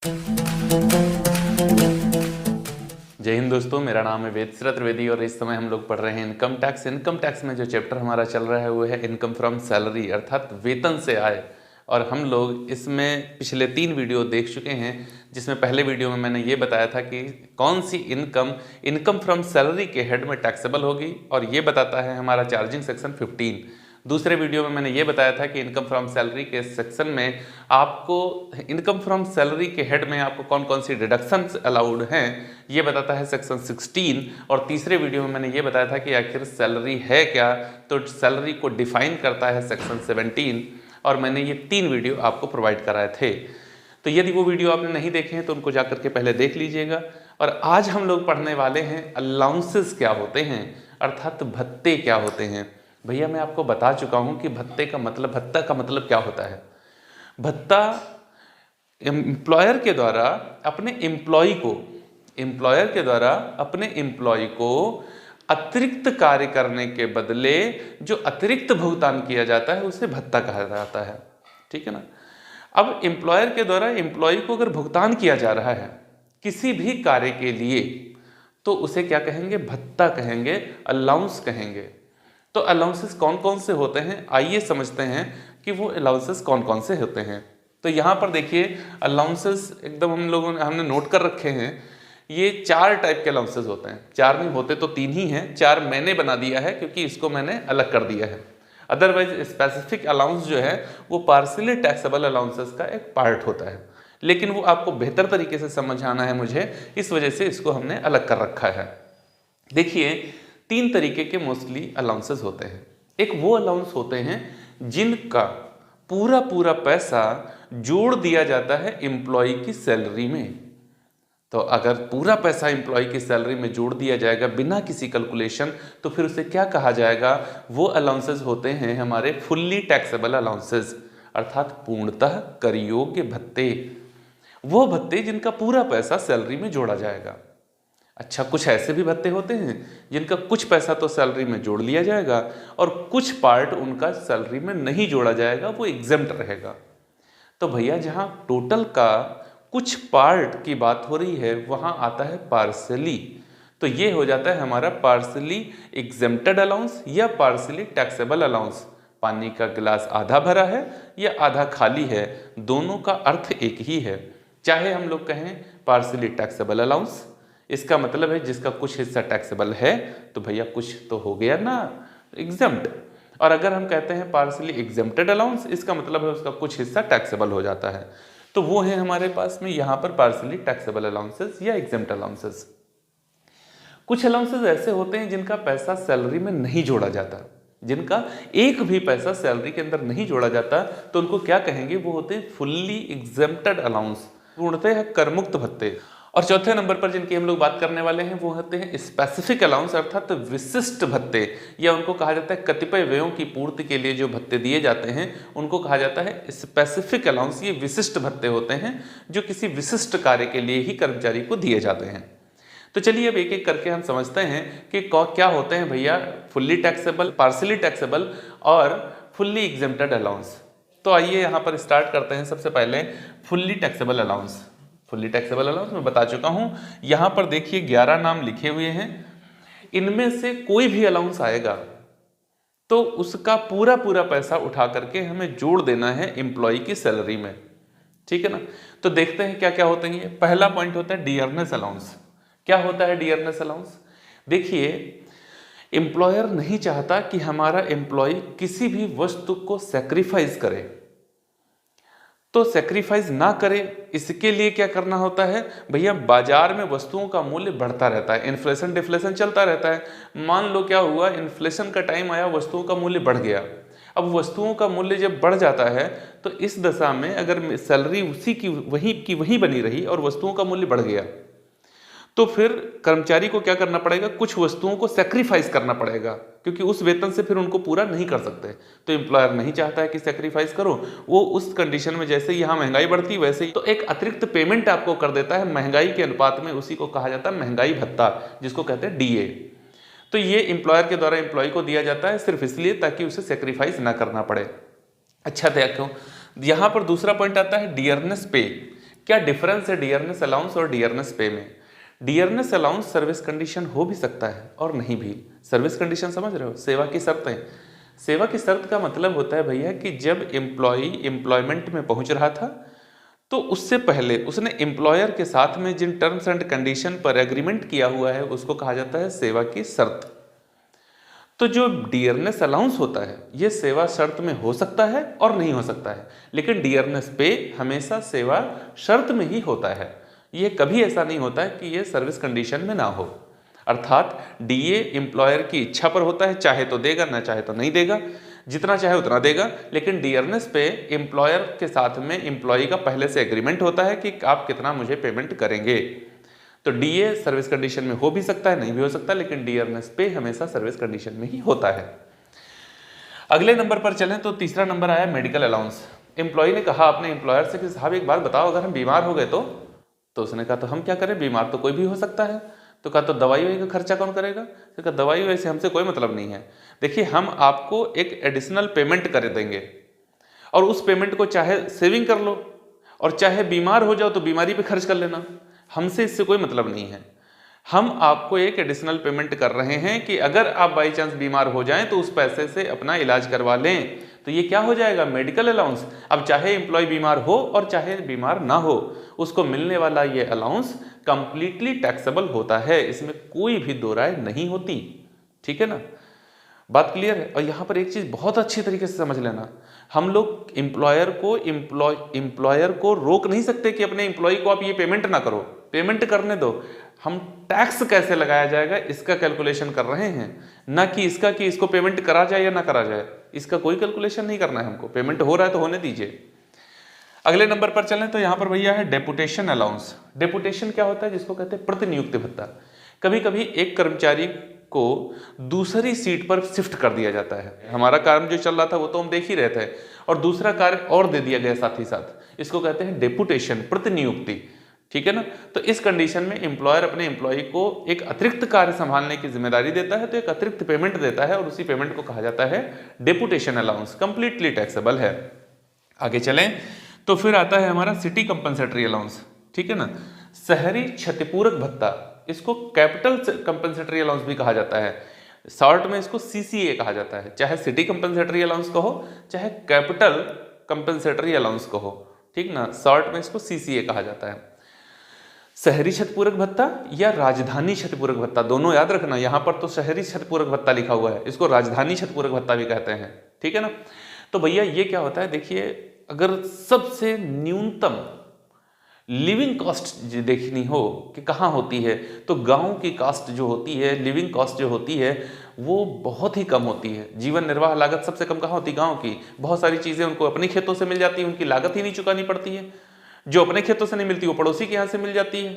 जय हिंद दोस्तों, मेरा नाम है वेद त्रिवेदी और इस समय हम लोग पढ़ रहे हैं इनकम टैक्स। इनकम टैक्स में जो चैप्टर हमारा चल रहा है वो है इनकम फ्रॉम सैलरी, अर्थात वेतन से आय। और हम लोग इसमें पिछले 3 वीडियो देख चुके हैं, जिसमें पहले वीडियो में मैंने ये बताया था कि कौन सी इनकम फ्रॉम सैलरी के हेड में टैक्सेबल होगी, और ये बताता है हमारा चार्जिंग सेक्शन 15। दूसरे वीडियो में मैंने ये बताया था कि इनकम फ्रॉम सैलरी के सेक्शन में आपको इनकम फ्रॉम सैलरी के हेड में आपको कौन कौन सी डिडक्शंस अलाउड हैं, ये बताता है सेक्शन 16। और तीसरे वीडियो में मैंने ये बताया था कि आखिर सैलरी है क्या, तो सैलरी को डिफाइन करता है सेक्शन 17। और मैंने ये 3 वीडियो आपको प्रोवाइड कराए थे। तो यदि वो वीडियो आपने नहीं देखे हैं तो उनको जाकर के पहले देख लीजिएगा। और आज हम लोग पढ़ने वाले हैं अलाउंसेस क्या होते हैं, अर्थात भत्ते क्या होते हैं। भैया मैं आपको बता चुका हूं कि भत्ता का मतलब क्या होता है। भत्ता एम्प्लॉयर के द्वारा अपने एम्प्लॉय को अतिरिक्त कार्य करने के बदले जो अतिरिक्त भुगतान किया जाता है उसे भत्ता कहा जाता है। ठीक है ना। अब एम्प्लॉयर के द्वारा एम्प्लॉय को अगर भुगतान किया जा रहा है किसी भी कार्य के लिए, तो उसे क्या कहेंगे? भत्ता कहेंगे, अलाउंस कहेंगे। तो अलाउंसेस कौन कौन से होते हैं, आइए समझते हैं कि वो अलाउंसेस कौन कौन से होते हैं। तो यहाँ पर देखिए अलाउंसेस एकदम हमने नोट कर रखे हैं। ये 4 टाइप के अलाउंसेस होते हैं। 4 नहीं होते तो 3 ही हैं, 4 मैंने बना दिया है क्योंकि इसको मैंने अलग कर दिया है। अदरवाइज स्पेसिफिक अलाउंस जो है वो पार्शियली टैक्सेबल अलाउंसेस का एक पार्ट होता है, लेकिन वो आपको बेहतर तरीके से समझ आना है मुझे, इस वजह से इसको हमने अलग कर रखा है। देखिए 3 तरीके के मोस्टली अलाउंसेस होते हैं। एक वो अलाउंस होते हैं जिनका पूरा पैसा जोड़ दिया जाता है एम्प्लॉय की सैलरी में। तो अगर पूरा पैसा एम्प्लॉय की सैलरी में जोड़ दिया जाएगा बिना किसी कैलकुलेशन, तो फिर उसे क्या कहा जाएगा? वो अलाउंसेस होते हैं हमारे फुल्ली टैक्सेबल अलाउंसेस, अर्थात पूर्णतः कर योग्य भत्ते। वो भत्ते जिनका पूरा पैसा सैलरी में जोड़ा जाएगा। अच्छा, कुछ ऐसे भी भत्ते होते हैं जिनका कुछ पैसा तो सैलरी में जोड़ लिया जाएगा और कुछ पार्ट उनका सैलरी में नहीं जोड़ा जाएगा, वो एग्जेम्प्ट रहेगा। तो भैया जहां टोटल का कुछ पार्ट की बात हो रही है वहां आता है पार्सली। तो ये हो जाता है हमारा पार्सली एग्जेम्प्टेड अलाउंस या पार्सली टैक्सेबल अलाउंस। पानी का गिलास आधा भरा है या आधा खाली है, दोनों का अर्थ एक ही है। चाहे हम लोग कहें पार्सली टैक्सेबल अलाउंस, इसका मतलब है जिसका कुछ हिस्सा टैक्सेबल है, तो भैया कुछ तो हो गया ना एग्जेम्प्ट। और अगर हम कहते हैं पार्शियली एग्जेम्प्टेड अलाउंस, इसका मतलब है उसका कुछ हिस्सा टैक्सेबल हो जाता है। तो वो है हमारे पास में यहाँ पर पार्शियली टैक्सेबल अलाउंसेस या एग्जेम्प्ट अलाउंसेस। कुछ अलाउंसेस ऐसे होते हैं जिनका पैसा सैलरी में नहीं जोड़ा जाता, जिनका एक भी पैसा सैलरी के अंदर नहीं जोड़ा जाता, तो उनको क्या कहेंगे? वो होते हैं फुल्ली एग्जेम्प्टेड अलाउंस, पूर्णतः करमुक्त भत्ते। और चौथे नंबर पर जिनकी हम लोग बात करने वाले हैं वो होते हैं स्पेसिफिक अलाउंस, अर्थात विशिष्ट भत्ते, या उनको कहा जाता है कतिपय व्ययों की पूर्ति के लिए जो भत्ते दिए जाते हैं उनको कहा जाता है स्पेसिफिक अलाउंस। ये विशिष्ट भत्ते होते हैं जो किसी विशिष्ट कार्य के लिए ही कर्मचारी को दिए जाते हैं। तो चलिए अब एक एक करके हम समझते हैं कि क्या होते हैं भैया फुल्ली टैक्सेबल, पार्शियली टैक्सेबल और फुल्ली एग्जेम्प्टेड अलाउंस। तो आइए यहाँ पर स्टार्ट करते हैं। सबसे पहले fully taxable allowance. Fully taxable allowance मैं बता चुका हूं। यहां पर देखिए 11 नाम लिखे हुए हैं। इनमें से कोई भी अलाउंस आएगा तो उसका पूरा पैसा उठा करके हमें जोड़ देना है एम्प्लॉय की सैलरी में। ठीक है ना। तो देखते हैं क्या क्या होते हैं। पहला पॉइंट होता है डियरनेस अलाउंस। क्या होता है डियरनेस अलाउंस? देखिए एम्प्लॉयर नहीं चाहता कि हमारा एम्प्लॉय किसी भी वस्तु को सैक्रिफाइस करे, तो सैक्रिफाइस ना करे इसके लिए क्या करना होता है भैया? बाजार में वस्तुओं का मूल्य बढ़ता रहता है, इन्फ्लेशन डिफ्लेशन चलता रहता है। मान लो क्या हुआ, इन्फ्लेशन का टाइम आया, वस्तुओं का मूल्य बढ़ गया। अब वस्तुओं का मूल्य जब बढ़ जाता है तो इस दशा में अगर सैलरी उसी की वही बनी रही और वस्तुओं का मूल्य बढ़ गया, तो फिर कर्मचारी को क्या करना पड़ेगा? कुछ वस्तुओं को सैक्रिफाइस करना पड़ेगा, क्योंकि उस वेतन से फिर उनको पूरा नहीं कर सकते। तो एम्प्लॉयर नहीं चाहता है कि सैक्रिफाइस करो। वो उस कंडीशन में जैसे यहाँ महंगाई बढ़ती वैसे ही तो एक अतिरिक्त पेमेंट आपको कर देता है महंगाई के अनुपात में। उसी को कहा जाता है महंगाई भत्ता, जिसको कहते हैं डीए। तो ये एम्प्लॉयर के द्वारा एम्प्लॉय को दिया जाता है सिर्फ इसलिए ताकि उसे सैक्रिफाइस ना करना पड़े। अच्छा देखो यहाँ पर दूसरा पॉइंट आता है डियरनेस पे। क्या डिफरेंस है डियरनेस अलाउंस और डियरनेस पे में? डियरनेस अलाउंस सर्विस कंडीशन हो भी सकता है और नहीं भी। सर्विस कंडीशन समझ रहे हो, सेवा की शर्तें। सेवा की शर्त का मतलब होता है भैया कि जब एम्प्लॉई एम्प्लॉयमेंट में पहुंच रहा था तो उससे पहले उसने एम्प्लॉयर के साथ में जिन टर्म्स एंड कंडीशन पर एग्रीमेंट किया हुआ है उसको कहा जाता है सेवा की शर्त। तो जो डियरनेस अलाउंस होता है ये सेवा शर्त में हो सकता है और नहीं हो सकता है, लेकिन डियरनेस पे हमेशा सेवा शर्त में ही होता है। ये कभी ऐसा नहीं होता है कि ये सर्विस कंडीशन में ना हो। अर्थात डीए एम्प्लॉयर की इच्छा पर होता है, चाहे तो देगा ना चाहे तो नहीं देगा, जितना चाहे उतना देगा। लेकिन डियरनेस पे एम्प्लॉयर के साथ में एम्प्लॉय का पहले से एग्रीमेंट होता है कि आप कितना मुझे पेमेंट करेंगे। तो डीए सर्विस कंडीशन में हो भी सकता है, नहीं भी हो सकता, लेकिन डियरनेस पे हमेशा सर्विस कंडीशन में ही होता है। अगले नंबर पर चलें तो तीसरा नंबर आया मेडिकल अलाउंस। एम्प्लॉय ने कहा अपने एम्प्लॉयर से कि साहब एक बात बताओ, अगर हम बीमार हो गए तो उसने कहा तो हम क्या करें, बीमार तो कोई भी हो सकता है। तो कहा तो दवाई का खर्चा कौन करेगा? तो कहा दवाई वैसे हमसे कोई मतलब नहीं है। देखिए हम आपको एक एडिशनल पेमेंट कर देंगे और उस पेमेंट को चाहे सेविंग कर लो और चाहे बीमार हो जाओ तो बीमारी पे खर्च कर लेना, हमसे इससे कोई मतलब नहीं है। हम आपको एक एडिशनल पेमेंट कर रहे हैं कि अगर आप बाई चांस बीमार हो जाएं तो उस पैसे से अपना इलाज करवा लें। तो ये क्या हो जाएगा, मेडिकल अलाउंस। अब चाहे एम्प्लॉय बीमार हो और चाहे बीमार ना हो, उसको मिलने वाला ये अलाउंस कंप्लीटली टैक्सेबल होता है, इसमें कोई भी दो राय नहीं होती। ठीक है ना, बात क्लियर है। और यहाँ पर एक चीज बहुत अच्छी तरीके से समझ लेना, हम लोग एम्प्लॉयर को रोक नहीं सकते कि अपने एम्प्लॉय को आप ये पेमेंट ना करो, पेमेंट करने दो। हम टैक्स कैसे लगाया जाएगा इसका कैलकुलेशन कर रहे हैं, ना कि इसका कि इसको पेमेंट करा जाए या ना करा जाए। इसका कोई कैलकुलेशन नहीं करना है हमको, पेमेंट हो रहा है तो होने दीजिए। अगले नंबर पर चलें तो यहाँ पर भैया है डेपुटेशन अलाउंस। डेपुटेशन क्या होता है, जिसको कहते हैं प्रतिनियुक्ति भत्ता। कभी कभी एक कर्मचारी को दूसरी सीट पर शिफ्ट कर दिया जाता है। हमारा काम जो चल रहा था वो तो हम देख ही रहे थे, और दूसरा कार्य और दे दिया गया साथ ही साथ, इसको कहते हैं डेपुटेशन, प्रतिनियुक्ति। ठीक है ना। तो इस कंडीशन में एम्प्लॉयर अपने एम्प्लॉय को एक अतिरिक्त कार्य संभालने की जिम्मेदारी देता है, तो एक अतिरिक्त पेमेंट देता है और उसी पेमेंट को कहा जाता है डेपुटेशन अलाउंस, कंप्लीटली टैक्सेबल है। आगे चलें तो फिर आता है हमारा सिटी कंपनसेटरी अलाउंस। ठीक है ना, शहरी क्षतिपूरक भत्ता, इसको कैपिटल कंपनसेटरी अलाउंस भी कहा जाता है। शॉर्ट में इसको सीसीए कहा जाता है। चाहे सिटी कंपनसेटरी अलाउंस कहो चाहे कैपिटल कंपनसेटरी अलाउंस कहो, ठीक ना, शॉर्ट में इसको सीसीए कहा जाता है। शहरी क्षतिपूरक भत्ता या राजधानी क्षतिपूरक भत्ता, दोनों याद रखना। यहां पर तो शहरी क्षतिपूरक भत्ता लिखा हुआ है, इसको राजधानी क्षतिपूरक भत्ता भी कहते हैं। ठीक है ना। तो भैया ये क्या होता है, देखिए अगर सबसे न्यूनतम लिविंग कॉस्ट देखनी हो कि कहाँ होती है, तो गांव की कास्ट जो होती है, लिविंग कॉस्ट जो होती है वो बहुत ही कम होती है। जीवन निर्वाह लागत सबसे कम कहाँ होती, गांव की। बहुत सारी चीज़ें उनको अपने खेतों से मिल जाती है, उनकी लागत ही नहीं चुकानी पड़ती है। जो अपने खेतों से नहीं मिलती वो पड़ोसी के यहाँ से मिल जाती है,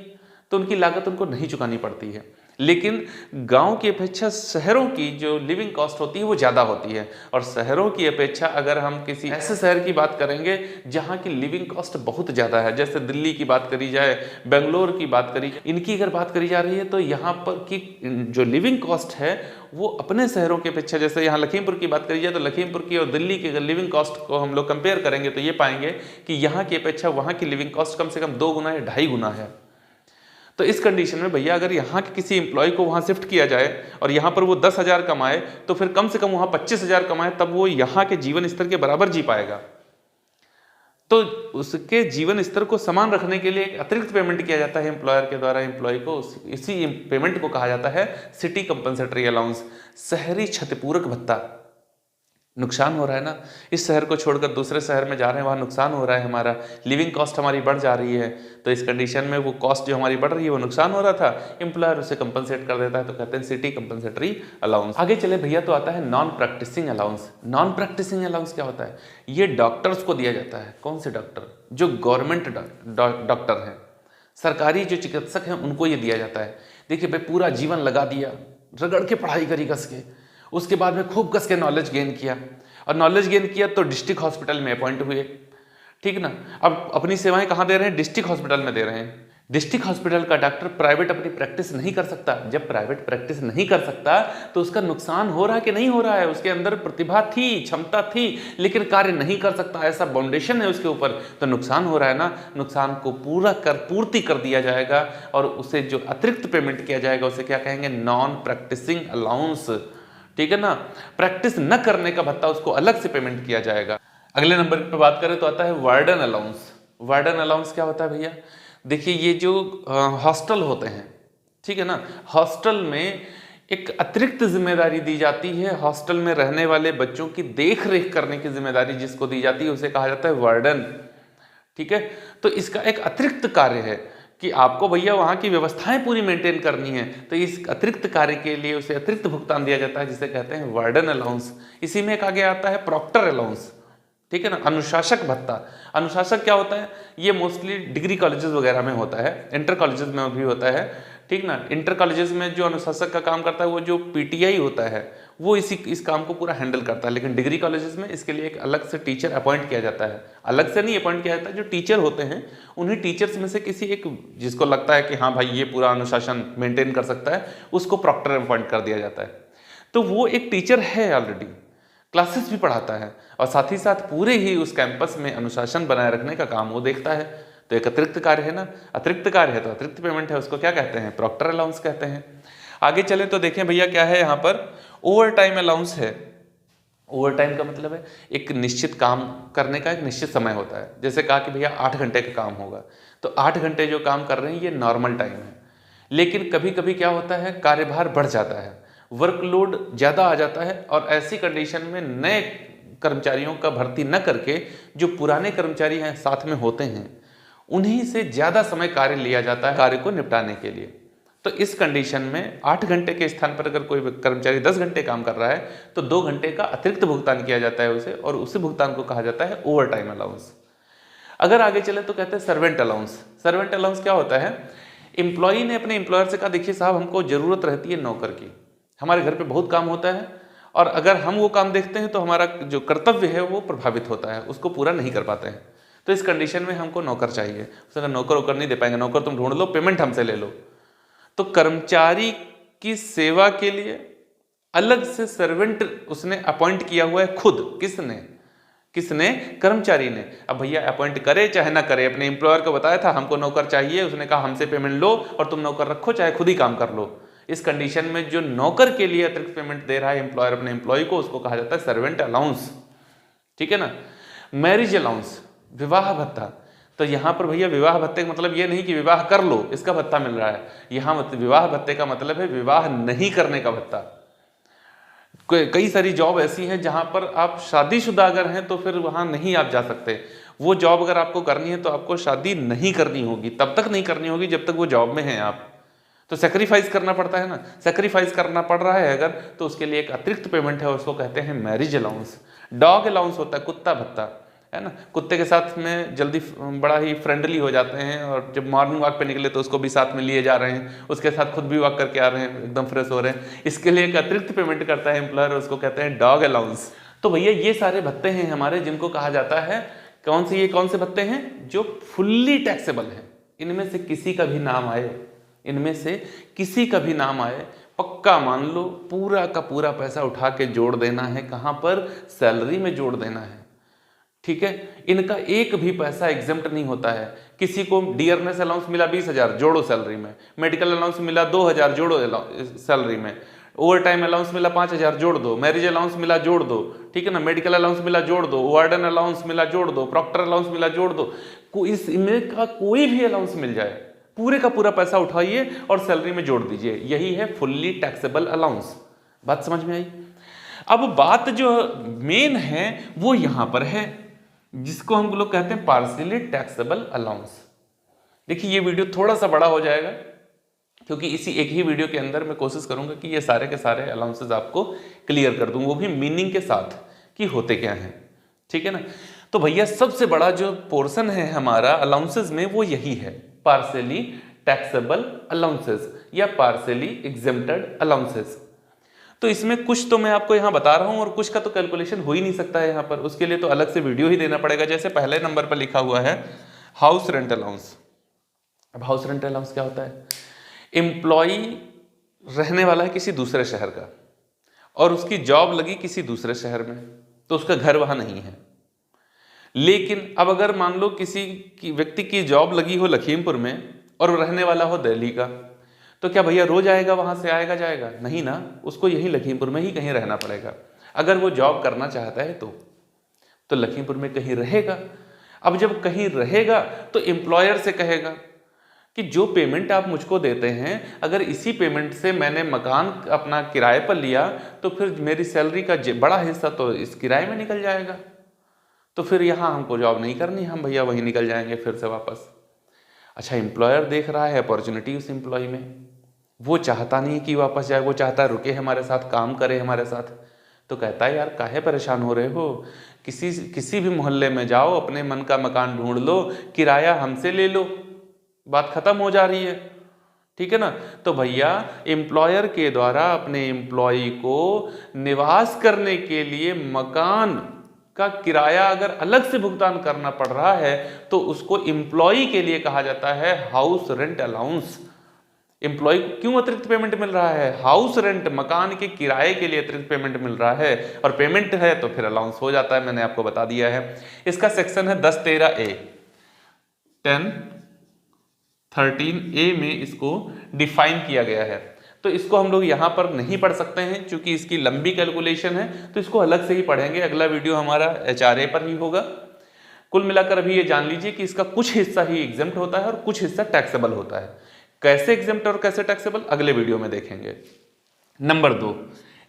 तो उनकी लागत उनको नहीं चुकानी पड़ती है। लेकिन गांव की अपेक्षा शहरों की जो लिविंग कॉस्ट होती है वो ज़्यादा होती है। और शहरों की अपेक्षा अगर हम किसी ऐसे शहर की बात करेंगे जहां की लिविंग कॉस्ट बहुत ज़्यादा है, जैसे दिल्ली की बात करी जाए, बेंगलोर की बात करी, इनकी अगर बात करी जा रही है, तो यहाँ पर की जो लिविंग कॉस्ट है वो अपने शहरों की अपेक्षा, जैसे यहाँ लखीमपुर की बात करी जाए तो लखीमपुर की और दिल्ली की अगर लिविंग कॉस्ट को हम लोग कंपेयर करेंगे तो ये पाएंगे कि यहाँ की अपेक्षा वहाँ की लिविंग कॉस्ट कम से कम 2 गुना या 2.5 गुना है। तो इस कंडीशन में भैया अगर यहाँ के किसी एम्प्लॉय को वहाँ शिफ्ट किया जाए और यहाँ पर वो 10,000 कमाए, तो फिर कम से कम वहाँ 25,000 कमाए, तब वो यहाँ के जीवन स्तर के बराबर जी पाएगा। तो उसके जीवन स्तर को समान रखने के लिए एक अतिरिक्त पेमेंट किया जाता है एम्प्लॉयर के द्वारा एम्प्लॉय को। इसी पेमेंट को कहा जाता है सिटी कंपनसेटरी अलाउंस, शहरी क्षतिपूरक भत्ता। नुकसान हो रहा है ना, इस शहर को छोड़कर दूसरे शहर में जा रहे हैं, वहाँ नुकसान हो रहा है, हमारा लिविंग कॉस्ट हमारी बढ़ जा रही है। तो इस कंडीशन में वो कॉस्ट जो हमारी बढ़ रही है वो नुकसान हो रहा था, एम्प्लॉयर उसे कंपनसेट कर देता है, तो कहते हैं सिटी कंपनसेटरी अलाउंस। आगे चले भैया तो आता है non practising allowance. Non practising allowance क्या होता है, ये डॉक्टर्स को दिया जाता है। कौन से डॉक्टर, जो गवर्नमेंट डॉक्टर हैं, सरकारी जो चिकित्सक हैं, उनको ये दिया जाता है। देखिए भाई पूरा जीवन लगा दिया, रगड़ के पढ़ाई करी कस के, उसके बाद में खूब कस के नॉलेज गेन किया, और नॉलेज गेन किया तो डिस्ट्रिक्ट हॉस्पिटल में अपॉइंट हुए। ठीक ना, अब अपनी सेवाएं कहाँ दे रहे हैं, डिस्ट्रिक्ट हॉस्पिटल में दे रहे हैं। डिस्ट्रिक्ट हॉस्पिटल का डॉक्टर प्राइवेट अपनी प्रैक्टिस नहीं कर सकता। जब प्राइवेट प्रैक्टिस नहीं कर सकता तो उसका नुकसान हो रहा है कि नहीं हो रहा है? उसके अंदर प्रतिभा थी, क्षमता थी, लेकिन कार्य नहीं कर सकता, ऐसा बाउंडेशन है उसके ऊपर, तो नुकसान हो रहा है ना। नुकसान को पूर्ति कर दिया जाएगा और उसे जो अतिरिक्त पेमेंट किया जाएगा उसे क्या कहेंगे? Non practising allowance. ठीक है ना, प्रैक्टिस न करने का भत्ता उसको अलग से पेमेंट किया जाएगा। अगले नंबर पर बात करें तो आता है वार्डन अलाउंस। वार्डन अलाउंस क्या होता है भैया? देखिए, ये जो हॉस्टल होते हैं, ठीक है ना, हॉस्टल में एक अतिरिक्त जिम्मेदारी दी जाती है। हॉस्टल में रहने वाले बच्चों की देख रेख करने की जिम्मेदारी जिसको दी जाती है उसे कहा जाता है वार्डन। ठीक है, तो इसका एक अतिरिक्त कार्य है कि आपको भैया वहाँ की व्यवस्थाएं पूरी मेंटेन करनी है, तो इस अतिरिक्त कार्य के लिए उसे अतिरिक्त भुगतान दिया जाता है जिसे कहते हैं वार्डन अलाउंस। इसी में एक आगे आता है प्रॉक्टर अलाउंस। ठीक है ना, अनुशासक भत्ता। अनुशासक क्या होता है? ये मोस्टली डिग्री कॉलेजेस वगैरह में होता है, इंटर कॉलेजेस में भी होता है। ठीक ना, इंटर कॉलेजेस में जो अनुशासक का काम करता है वो जो पीटीआई होता है वो इस काम को पूरा हैंडल करता है, लेकिन डिग्री कॉलेजेस में इसके लिए एक अलग से टीचर अपॉइंट किया जाता है। अलग से नहीं अपॉइंट किया जाता है, जो टीचर होते हैं उन्हीं टीचर्स में से किसी एक जिसको लगता है कि हाँ भाई ये पूरा अनुशासन मेंटेन कर सकता है, उसको प्रॉक्टर अपॉइंट कर दिया जाता है। तो वो एक टीचर है, ऑलरेडी क्लासेस भी पढ़ाता है और साथ ही साथ पूरे ही उस कैंपस में अनुशासन बनाए रखने का काम वो देखता है। तो एक अतिरिक्त कार्य है ना, अतिरिक्त कार्य है तो अतिरिक्त पेमेंट है, उसको क्या कहते हैं? प्रॉक्टर अलाउंस कहते हैं। आगे चले तो देखें भैया क्या है यहाँ पर? ओवर टाइम अलाउंस है। ओवर टाइम का मतलब है एक निश्चित काम करने का एक निश्चित समय होता है। जैसे कहा कि भैया 8 घंटे का काम होगा, तो 8 घंटे जो काम कर रहे हैं ये नॉर्मल टाइम है, लेकिन कभी कभी क्या होता है, कार्यभार बढ़ जाता है, वर्कलोड ज़्यादा आ जाता है और ऐसी कंडीशन में नए कर्मचारियों का भर्ती न करके जो पुराने कर्मचारी हैं साथ में होते हैं उन्हीं से ज़्यादा समय कार्य लिया जाता है कार्य को निपटाने के लिए। तो इस कंडीशन में 8 घंटे के स्थान पर अगर कोई कर्मचारी 10 घंटे काम कर रहा है तो 2 घंटे का अतिरिक्त भुगतान किया जाता है उसे, और उसी भुगतान को कहा जाता है ओवर टाइम अलाउंस। अगर आगे चले तो कहते हैं सर्वेंट अलाउंस। सर्वेंट अलाउंस क्या होता है? एम्प्लॉई ने अपने एम्प्लॉयर से कहा देखिए साहब हमको ज़रूरत रहती है नौकर की, हमारे घर पे बहुत काम होता है और अगर हम वो काम देखते हैं तो हमारा जो कर्तव्य है वो प्रभावित होता है, उसको पूरा नहीं कर पाते हैं, तो इस कंडीशन में हमको नौकर चाहिए। उसने कहा नौकर वोकर नहीं दे पाएंगे, नौकर तुम ढूंढ लो, पेमेंट हमसे ले लो। तो कर्मचारी की सेवा के लिए अलग से सर्वेंट उसने अपॉइंट किया हुआ है खुद। किसने? कर्मचारी ने। अब भैया अपॉइंट करे चाहे ना करे, अपने एम्प्लॉयर को बताया था हमको नौकर चाहिए, उसने कहा हमसे पेमेंट लो और तुम नौकर रखो चाहे खुद ही काम कर लो। इस कंडीशन में जो नौकर के लिए अतिरिक्त पेमेंट दे रहा है एम्प्लॉयर अपने एम्प्लॉय को, उसको कहा जाता है सर्वेंट अलाउंस। ठीक है ना। मैरिज अलाउंस, विवाह भत्ता। तो यहाँ पर भैया विवाह भत्ते का मतलब ये नहीं कि विवाह कर लो इसका भत्ता मिल रहा है, यहाँ विवाह भत्ते का मतलब है विवाह नहीं करने का भत्ता। कई सारी जॉब ऐसी हैं जहाँ पर आप शादीशुदा अगर हैं तो फिर वहाँ नहीं आप जा सकते। वो जॉब अगर आपको करनी है तो आपको शादी नहीं करनी होगी, तब तक नहीं करनी होगी जब तक वो जॉब में हैं आप। तो सेक्रीफाइस करना पड़ता है ना, सेक्रीफाइस करना पड़ रहा है अगर, तो उसके लिए एक अतिरिक्त पेमेंट है, उसको कहते हैं मैरिज अलाउंस। डॉग अलाउंस होता है कुत्ता भत्ता, है ना। कुत्ते के साथ में जल्दी बड़ा ही फ्रेंडली हो जाते हैं और जब मॉर्निंग वॉक पे निकले तो उसको भी साथ में लिए जा रहे हैं, उसके साथ खुद भी वॉक करके आ रहे हैं, एकदम फ्रेश हो रहे हैं, इसके लिए एक अतिरिक्त पेमेंट करता है एम्प्लॉयर, उसको कहते हैं डॉग अलाउंस। तो भैया ये सारे भत्ते हैं हमारे जिनको कहा जाता है कौन से भत्ते हैं? जो फुल्ली टैक्सेबल हैं। इनमें से किसी का भी नाम आए, इनमें से किसी का भी नाम आए, पक्का मान लो पूरा का पूरा पैसा उठा के जोड़ देना है। कहाँ पर? सैलरी में जोड़ देना है। ठीक है, इनका एक भी पैसा एग्जम्प्ट नहीं होता है। किसी को डियरनेस अलाउंस मिला 20,000 जोड़ो सैलरी में, मेडिकल अलाउंस मिला 2,000 जोड़ो सैलरी में, ओवर टाइम अलाउंस मिला 5,000 जोड़ दो, मैरिज अलाउंस मिला जोड़ दो, ठीक है ना, मेडिकल अलाउंस मिला जोड़ दो, वार्डन अलाउंस मिला जोड़ दो, प्रॉक्टर अलाउंस मिला जोड़ दो। इसमें का कोई भी अलाउंस मिल जाए, पूरे का पूरा पैसा उठाइए और सैलरी में जोड़ दीजिए, यही है फुल्ली टैक्सेबल अलाउंस। बात समझ में आई? अब बात जो मेन है वो यहां पर है जिसको हम लोग कहते हैं पार्शियली टैक्सेबल अलाउंस। देखिए ये वीडियो थोड़ा सा बड़ा हो जाएगा क्योंकि इसी एक ही वीडियो के अंदर मैं कोशिश करूंगा कि ये सारे के सारे अलाउंसेस आपको क्लियर कर दूं, वो भी मीनिंग के साथ कि होते क्या हैं। ठीक है ना। तो भैया सबसे बड़ा जो पोर्शन है हमारा अलाउंसेस में वो यही है, पार्शियली टैक्सेबल अलाउंसेस या पार्शियली एग्जेम्प्टेड अलाउंसेस। तो इसमें कुछ तो मैं आपको यहाँ बता रहा हूँ और कुछ का तो कैलकुलेशन हो ही नहीं सकता है यहाँ पर, उसके लिए तो अलग से वीडियो ही देना पड़ेगा। जैसे पहले नंबर पर लिखा हुआ है हाउस रेंट अलाउंस। अब हाउस रेंट अलाउंस क्या होता है? एम्प्लॉई रहने वाला है किसी दूसरे शहर का और उसकी जॉब लगी किसी दूसरे शहर में, तो उसका घर वहां नहीं है। लेकिन अब अगर मान लो किसी व्यक्ति की जॉब लगी हो लखीमपुर में और वो रहने वाला हो दिल्ली का, तो क्या भैया रोज आएगा वहां से, आएगा जाएगा? नहीं ना, उसको यहीं लखीमपुर में ही कहीं रहना पड़ेगा। अगर वो जॉब करना चाहता है तो लखीमपुर में कहीं रहेगा। अब जब कहीं रहेगा तो एम्प्लॉयर से कहेगा कि जो पेमेंट आप मुझको देते हैं, अगर इसी पेमेंट से मैंने मकान अपना किराए पर लिया तो फिर मेरी सैलरी का बड़ा हिस्सा तो इस किराए में निकल जाएगा, तो फिर यहाँ हमको जॉब नहीं करनी, हम भैया वहीं निकल जाएंगे फिर से वापस। अच्छा, एम्प्लॉयर देख रहा है अपॉर्चुनिटी उस एम्प्लॉय में, वो चाहता नहीं कि वापस जाए, वो चाहता है रुके हमारे साथ, काम करे हमारे साथ। तो कहता है यार काहे परेशान हो रहे हो, किसी भी मोहल्ले में जाओ, अपने मन का मकान ढूंढ लो, किराया हमसे ले लो, बात खत्म हो जा रही है। ठीक है ना? तो भैया एम्प्लॉयर के द्वारा अपने एम्प्लॉय को निवास करने के लिए मकान का किराया अगर अलग से भुगतान करना पड़ रहा है तो उसको एम्प्लॉय के लिए कहा जाता है हाउस रेंट अलाउंस। एम्प्लॉय को क्यों अतिरिक्त पेमेंट मिल रहा है? हाउस रेंट, मकान के किराए के लिए अतिरिक्त पेमेंट मिल रहा है, और पेमेंट है तो फिर अलाउंस हो जाता है, मैंने आपको बता दिया है। इसका सेक्शन है 10(13)A, 10(13)A में इसको डिफाइन किया गया है। तो इसको हम लोग यहाँ पर नहीं पढ़ सकते हैं क्योंकि इसकी लंबी कैलकुलेशन है, तो इसको अलग से ही पढ़ेंगे। अगला वीडियो हमारा HRA पर ही होगा। कुल मिलाकर अभी ये जान लीजिए कि इसका कुछ हिस्सा ही एग्जेम्प्ट होता है और कुछ हिस्सा टैक्सेबल होता है। कैसे एग्जेम्प्ट और कैसे टैक्सेबल अगले वीडियो में देखेंगे। Number 2,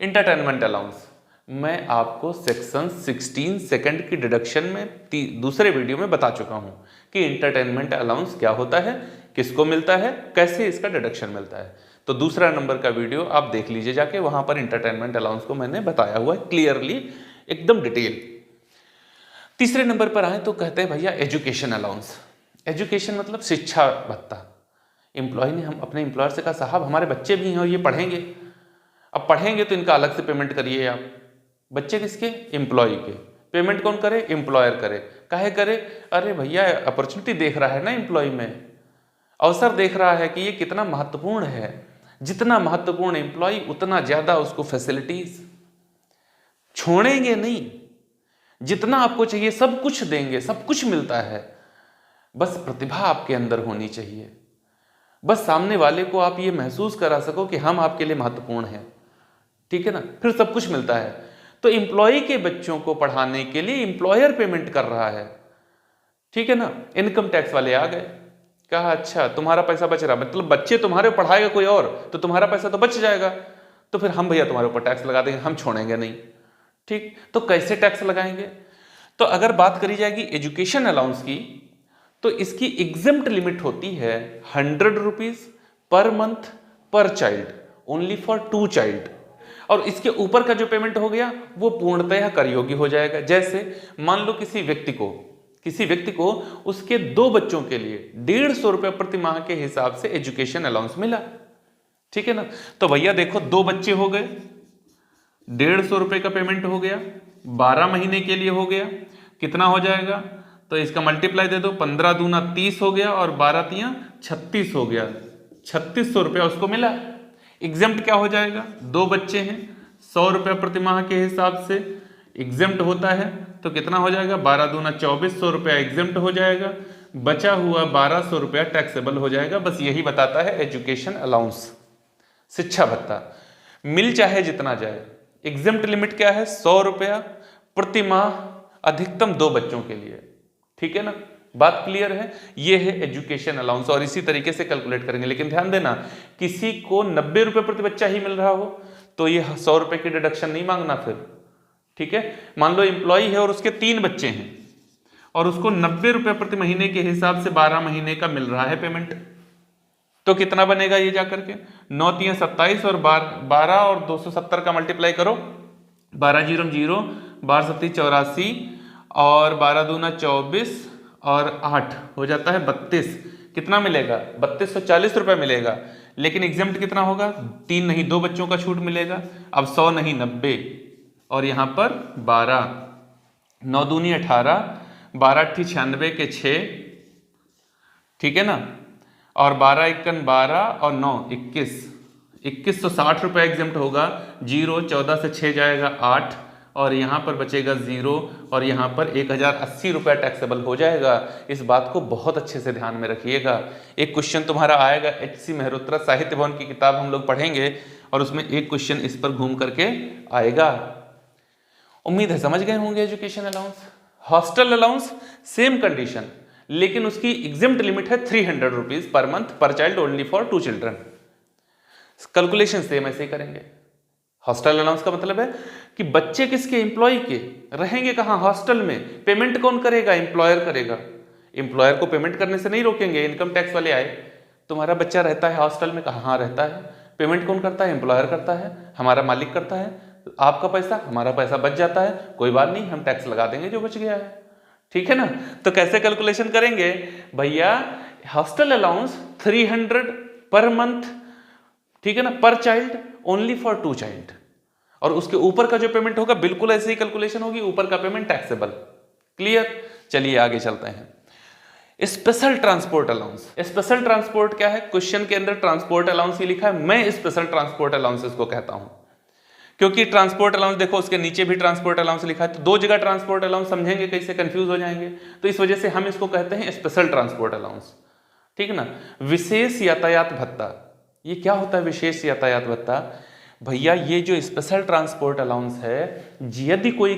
entertainment allowance. मैं आपको सेक्शन 16 सेकंड की डिडक्शन में दूसरे वीडियो में बता चुका हूं कि एंटरटेनमेंट अलाउंस क्या होता है, किसको मिलता है, कैसे इसका डिडक्शन मिलता है। तो दूसरा नंबर का वीडियो आप देख लीजिए जाके, वहां पर एंटरटेनमेंट अलाउंस को मैंने बताया हुआ है क्लियरली, एकदम डिटेल। तीसरे नंबर पर आए तो कहते हैं भैया एजुकेशन अलाउंस। एजुकेशन मतलब शिक्षा भत्ता। एम्प्लॉय ने हम अपने एम्प्लॉयर से कहा साहब हमारे बच्चे भी हैं और ये पढ़ेंगे, अब पढ़ेंगे तो इनका अलग से पेमेंट करिए आप। बच्चे किसके? एम्प्लॉय के। पेमेंट कौन करे? एम्प्लॉयर करे। काहे करे? अरे भैया अपॉर्चुनिटी देख रहा है ना एम्प्लॉय में, अवसर देख रहा है कि ये कितना महत्वपूर्ण है। जितना महत्वपूर्ण एम्प्लॉय उतना ज्यादा उसको फैसिलिटीज छोड़ेंगे नहीं, जितना आपको चाहिए सब कुछ देंगे, सब कुछ मिलता है। बस प्रतिभा आपके अंदर होनी चाहिए, बस सामने वाले को आप ये महसूस करा सको कि हम आपके लिए महत्वपूर्ण हैं। ठीक है ना? फिर सब कुछ मिलता है। तो एम्प्लॉय के बच्चों को पढ़ाने के लिए एम्प्लॉयर पेमेंट कर रहा है। ठीक है ना? इनकम टैक्स वाले आ गए, कहा अच्छा तुम्हारा पैसा बच रहा, मतलब बच्चे तुम्हारे पढ़ाएगा कोई और तो तुम्हारा पैसा तो बच जाएगा, तो फिर हम भैया तुम्हारे ऊपर टैक्स लगा देंगे, हम छोड़ेंगे नहीं। ठीक, तो कैसे टैक्स लगाएंगे? तो अगर बात करी जाएगी एजुकेशन अलाउंस की, तो इसकी एग्जेम्प्ट लिमिट होती है 100 रुपीज पर मंथ पर चाइल्ड, ओनली फॉर 2 चाइल्ड। और इसके ऊपर का जो पेमेंट हो गया वो पूर्णतः कर योग्य हो जाएगा। जैसे मान लो किसी व्यक्ति को उसके 2 बच्चों के लिए 150 रुपए प्रति माह के हिसाब से एजुकेशन अलाउंस मिला। ठीक है ना? तो भैया देखो 2 बच्चे हो गए, 150 रुपए का पेमेंट हो गया, 12 महीने के लिए हो गया, कितना हो जाएगा? तो इसका मल्टीप्लाई दे दो, 15 दूना 30 हो गया और 12 तिया 36 हो गया। 3600 रुपया उसको मिला। एग्जेम्प्ट क्या हो जाएगा? 2 बच्चे हैं, 100 रुपया प्रति माह के हिसाब से एग्जेम्प्ट होता है, तो कितना हो जाएगा? 12 दूना 2400 रुपया एग्जेम्प्ट हो जाएगा, बचा हुआ 1200 रुपया टैक्सेबल हो जाएगा। बस यही बताता है एजुकेशन अलाउंस, शिक्षा भत्ता। मिल चाहे जितना जाए, एग्जेम्प्ट लिमिट क्या है? 100 रुपया प्रति माह, अधिकतम 2 बच्चों के लिए। ठीक है ना? बात क्लियर है? ये है एजुकेशन अलाउंस, और इसी तरीके से कैलकुलेट करेंगे। लेकिन ध्यान देना, किसी को 90 रुपए प्रति बच्चा ही मिल रहा हो तो ये 100 रुपए की डिडक्शन नहीं मांगना फिर। ठीक है? मान लो एम्प्लॉय है और उसके 3 बच्चे हैं और उसको 90 रुपए प्रति महीने के हिसाब से 12 महीने का मिल रहा है पेमेंट, तो कितना बनेगा ये जाकर के? 9 तिया 27 और 12 और 270 का मल्टीप्लाई करो, 12 0 0, 12 7 84 और 12 दूना 24 और 8 हो जाता है 32। कितना मिलेगा? 3240 रुपए मिलेगा। लेकिन एग्जेम्प्ट कितना होगा? 3 नहीं 2 बच्चों का छूट मिलेगा। अब 100 नहीं 90 और यहां पर 12, 9 दूनी 18, 12 96 के 6, ठीक है ना? और 12 एकन 12 और 9 21, 2160 रुपये एग्जाम्प्ट होगा। 0 14 से 6 जाएगा 8 और यहाँ पर बचेगा 0 और यहाँ पर 1080 रुपये टैक्सेबल हो जाएगा। इस बात को बहुत अच्छे से ध्यान में रखिएगा। एक क्वेश्चन तुम्हारा आएगा, H.C. मेहरोत्रा साहित्य भवन की किताब हम लोग पढ़ेंगे और उसमें एक क्वेश्चन इस पर घूम करके आएगा। उम्मीद है समझ गए होंगे। Education allowance, hostel allowance same condition, लेकिन उसकी एग्जिम्प्ट लिमिट है 300 रुपीज पर मंथ पर child only for 2 children. Calculation same ऐसे ही करेंगे। हॉस्टल अलाउंस का मतलब है कि बच्चे किसके, एम्प्लॉय के, रहेंगे कहाँ, हॉस्टल में। पेमेंट कौन करेगा, एम्प्लॉयर करेगा। एम्प्लॉयर को पेमेंट करने से नहीं रोकेंगे। इनकम टैक्स वाले आए, तुम्हारा बच्चा रहता है हॉस्टल में, कहाँ रहता है, पेमेंट कौन करता है, एम्प्लॉयर करता है, हमारा मालिक करता है। आपका पैसा हमारा पैसा बच जाता है, कोई बात नहीं, हम टैक्स लगा देंगे जो बच गया है, ठीक है ना। तो कैसे कैलकुलेशन करेंगे भैया, हॉस्टल अलाउंस 300 पर मंथ, ठीक है ना, पर चाइल्ड ओनली फॉर 2 चाइल्ड। और उसके ऊपर का जो पेमेंट होगा बिल्कुल ऐसे ही कैलकुलेशन होगी, ऊपर का पेमेंट टैक्सेबल। क्लियर, चलिए आगे चलते हैं। Special transport allowance. Special transport क्या है, क्वेश्चन के अंदर ट्रांसपोर्ट अलाउंस ही लिखा है, मैं स्पेशल ट्रांसपोर्ट अलाउंस इसको कहता हूं, क्योंकि ट्रांसपोर्ट अलाउंस देखो उसके नीचे भी ट्रांसपोर्ट अलाउंस लिखा है, तो 2 जगह ट्रांसपोर्ट अलाउंस समझेंगे कैसे, कंफ्यूज हो जाएंगे। तो इस वजह से हम इसको कहते हैं स्पेशल ट्रांसपोर्ट अलाउंस, ठीक है ना। विशेष यातायात भत्ता, ये क्या होता है विशेष यातायात भत्ता भैया? ये जो स्पेशल ट्रांसपोर्ट अलाउंस है, यदि कोई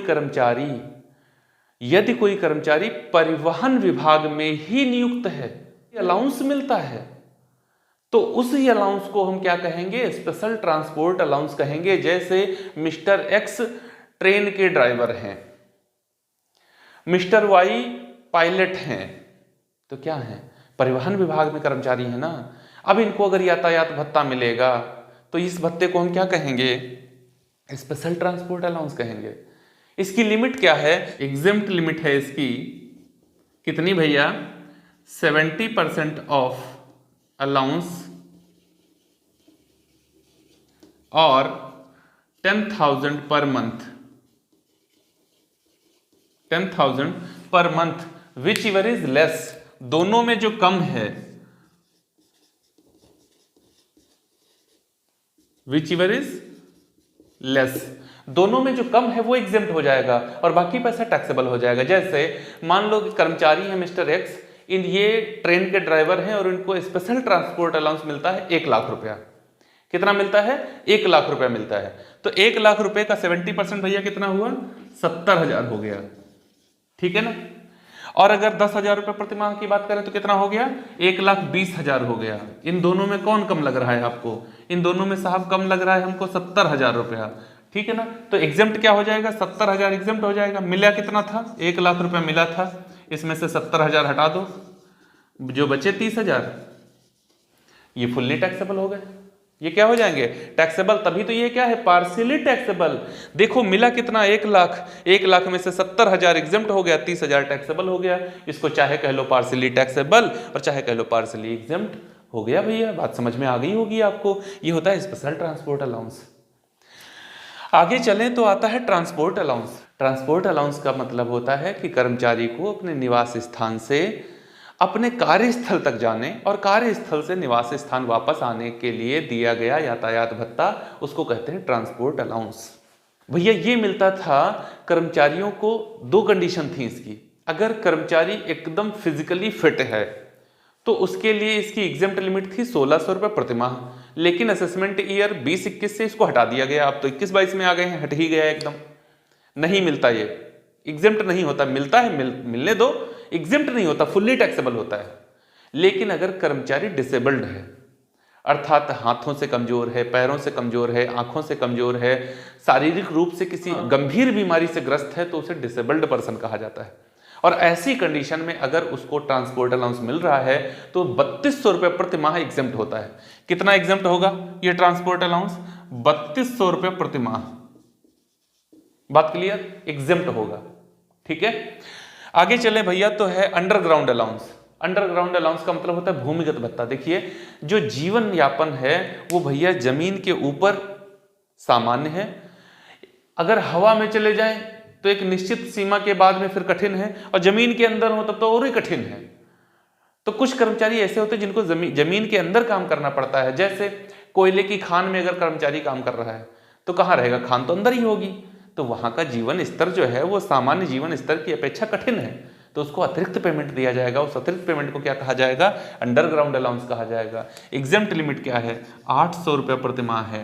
कर्मचारी परिवहन विभाग में ही नियुक्त है, अलाउंस मिलता है, तो उस अलाउंस को हम क्या कहेंगे, स्पेशल ट्रांसपोर्ट अलाउंस कहेंगे। जैसे मिस्टर एक्स ट्रेन के ड्राइवर हैं, मिस्टर वाई पायलट हैं, तो क्या है, परिवहन विभाग में कर्मचारी है ना। अब इनको अगर यातायात भत्ता मिलेगा तो इस भत्ते को हम क्या कहेंगे, स्पेशल ट्रांसपोर्ट अलाउंस कहेंगे। इसकी लिमिट क्या है, एग्जेम्प्ट लिमिट है इसकी कितनी भैया, 70% ऑफ अलाउंस और 10,000 per month, 10,000 per month, which ever is less. दोनों में जो कम है, विच एवर इज लेस, दोनों में जो कम है वो एग्जेम्प्ट हो जाएगा और बाकी पैसा टैक्सेबल हो जाएगा। जैसे मान लो कि कर्मचारी है मिस्टर एक्स, इन ये ट्रेन के ड्राइवर हैं और इनको स्पेशल ट्रांसपोर्ट अलाउंस मिलता है 1 लाख रुपया। कितना मिलता है, 1 लाख रुपया मिलता है। तो 1 लाख रुपए का 70% भैया कितना हुआ, 70,000 हो गया, ठीक है ना। और अगर 10,000 रुपये प्रति माह की बात करें तो कितना हो गया, 1,20,000 हो गया। इन दोनों में कौन कम लग रहा है आपको, इन दोनों में साहब कम लग रहा है हमको 70,000 रुपया, ठीक है ना। तो एग्जेम्प्ट क्या हो जाएगा, 70,000 एग्जेम्प्ट हो जाएगा। मिला कितना था, 1 लाख रुपया मिला था, इसमें से 70,000 हटा दो, जो बचे 30,000, ये फुल्ली टैक्सेबल हो गए। ये क्या हो जाएंगे, टैक्सेबल। तभी तो ये क्या है, पार्शियली टैक्सेबल। देखो मिला कितना, 1 लाख, 1 लाख में से 70,000 एग्जेम्प्ट हो गया, 30,000 टैक्सेबल हो गया। इसको चाहे कह लो पार्शियली टैक्सेबल और चाहे कह लो पार्शियली एग्जेम्प्ट हो गया। भैया बात समझ में आ गई होगी आपको, ये होता है स्पेशल ट्रांसपोर्ट अलाउंस। आगे चलें तो आता है ट्रांसपोर्ट अलाउंस। ट्रांसपोर्ट अलाउंस का मतलब होता है कि कर्मचारी को अपने निवास स्थान से अपने कार्यस्थल तक जाने और कार्यस्थल से निवास स्थान वापस आने के लिए दिया गया यातायात भत्ता, उसको कहते हैं ट्रांसपोर्ट अलाउंस। भैया ये मिलता था कर्मचारियों को, 2 कंडीशन थी इसकी। अगर कर्मचारी एकदम फिजिकली फिट है तो उसके लिए इसकी एग्जेम्प्ट लिमिट थी 1,600 रुपये प्रति माह, लेकिन असेसमेंट ईयर 20-21 से इसको हटा दिया गया। अब तो 21-22 में आ गए हैं, हट ही गया एकदम, नहीं मिलता, ये एग्जेम्प्ट नहीं होता। मिलता है, मिलने दो, एग्जेम्प्ट नहीं होता, फुल्ली टैक्सेबल होता है। लेकिन अगर कर्मचारी डिसेबल्ड है, अर्थात हाथों से कमजोर है, पैरों से कमजोर है, आंखों से कमजोर है, शारीरिक रूप से किसी गंभीर बीमारी से ग्रस्त है, तो उसे डिसेबल्ड पर्सन कहा जाता है। और ऐसी कंडीशन में अगर उसको ट्रांसपोर्ट अलाउंस मिल रहा है तो 3,200 रुपये प्रति माह एग्जेम्प्ट होता है। कितना एग्जेम्प्ट होगा ये ट्रांसपोर्ट अलाउंस, 3,200 रुपये प्रति माह। बात क्लियर, एग्जेम्प्ट होगा, ठीक है। आगे चले भैया तो है अंडरग्राउंड अलाउंस। अंडरग्राउंड अलाउंस का मतलब होता है भूमिगत भत्ता। देखिए जो जीवन यापन है वो भैया जमीन के ऊपर सामान्य है, अगर हवा में चले जाएं तो एक निश्चित सीमा के बाद में फिर कठिन है, और जमीन के अंदर हो तब तो और ही कठिन है। तो कुछ कर्मचारी ऐसे होते हैं जिनको जमीन के अंदर काम करना पड़ता है, जैसे कोयले की खान में अगर कर्मचारी काम कर रहा है तो कहाँ रहेगा, खान तो अंदर ही होगी, तो वहां का जीवन स्तर जो है वो सामान्य जीवन स्तर की अपेक्षा कठिन है, तो उसको अतिरिक्त पेमेंट दिया जाएगा। उस अतिरिक्त पेमेंट को क्या कहा जाएगा, अंडरग्राउंड अलाउंस कहा जाएगा। एग्जेम्प्ट लिमिट क्या है, 800 रुपये प्रतिमाह है।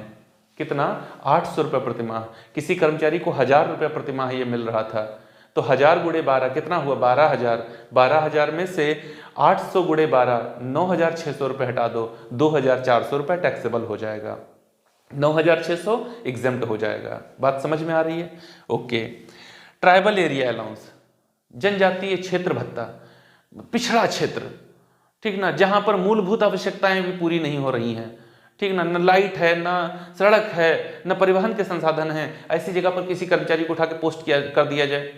कितना, 800 रुपये प्रतिमाह। किसी कर्मचारी को 1000 रुपये प्रतिमाह ये मिल रहा था, तो 1000 गुणे 12 कितना हुआ, 12,000। 12,000 में से 800 गुणे 12 9,600 रुपये हटा दो, 2,400 रुपये टैक्सेबल हो जाएगा, 9,600 एग्जेम्प्ट हो जाएगा। बात समझ में आ रही है? ओके। ट्राइबल एरिया अलाउंस, जनजातीय क्षेत्र भत्ता, पिछड़ा क्षेत्र, ठीक ना, जहां पर मूलभूत आवश्यकताएं भी पूरी नहीं हो रही हैं, ठीक ना, न लाइट है, ना सड़क है, न परिवहन के संसाधन हैं, ऐसी जगह पर किसी कर्मचारी को उठा के पोस्ट कर दिया जाए।